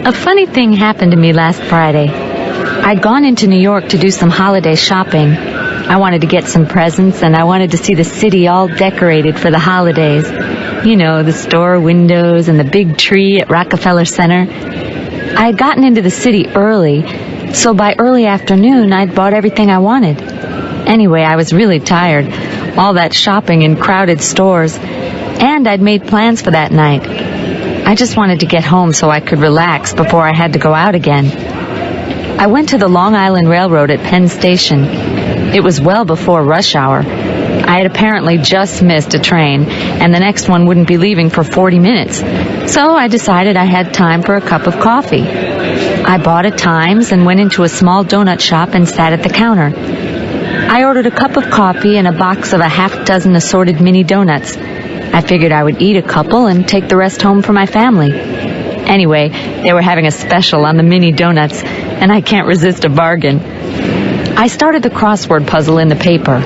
A funny thing happened to me last Friday. I'd gone into New York to do some holiday shopping. I wanted to get some presents, and I wanted to see the city all decorated for the holidays. You know, the store windows and the big tree at Rockefeller Center. I had gotten into the city early, so by early afternoon I'd bought everything I wanted. Anyway, I was really tired. All that shopping in crowded stores. And I'd made plans for that night. I just wanted to get home so I could relax before I had to go out again. I went to the Long Island Railroad at Penn Station. It was well before rush hour. I had apparently just missed a train, and the next one wouldn't be leaving for 40 minutes. So I decided I had time for a cup of coffee. I bought a Times and went into a small donut shop and sat at the counter. I ordered a cup of coffee and a box of a half-dozen assorted mini donuts. I figured I would eat a couple and take the rest home for my family. Anyway, they were having a special on the mini donuts, and I can't resist a bargain. I started the crossword puzzle in the paper.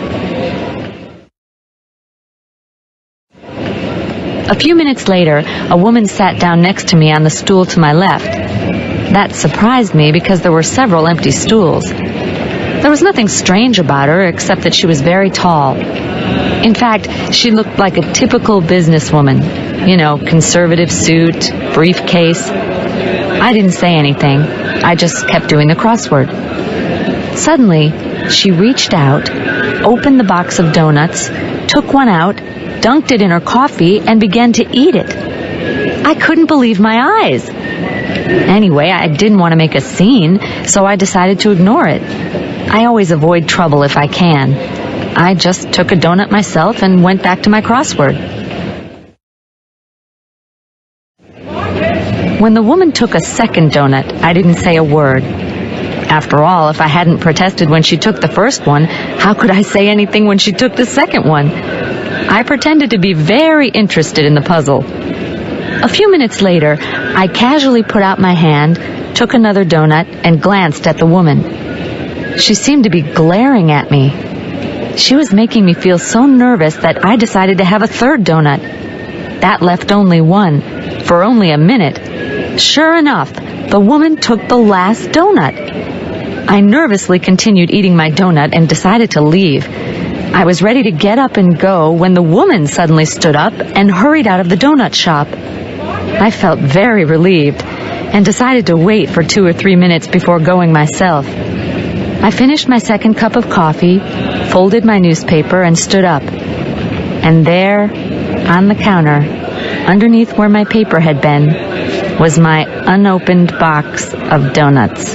A few minutes later, a woman sat down next to me on the stool to my left. That surprised me because there were several empty stools. There was nothing strange about her except that she was very tall. In fact, she looked like a typical businesswoman. You know, conservative suit, briefcase. I didn't say anything. I just kept doing the crossword. Suddenly, she reached out, opened the box of donuts, took one out, dunked it in her coffee, and began to eat it. I couldn't believe my eyes. Anyway, I didn't want to make a scene, so I decided to ignore it. I always avoid trouble if I can. I just took a donut myself and went back to my crossword. When the woman took a second donut, I didn't say a word. After all, if I hadn't protested when she took the first one, how could I say anything when she took the second one? I pretended to be very interested in the puzzle. A few minutes later, I casually put out my hand, took another donut, and glanced at the woman. She seemed to be glaring at me. She was making me feel so nervous that I decided to have a third donut. That left only one, for only a minute. Sure enough, the woman took the last donut. I nervously continued eating my donut and decided to leave. I was ready to get up and go when the woman suddenly stood up and hurried out of the donut shop. I felt very relieved and decided to wait for 2 or 3 minutes before going myself. I finished my second cup of coffee, folded my newspaper, and stood up. And there, on the counter, underneath where my paper had been, was my unopened box of donuts.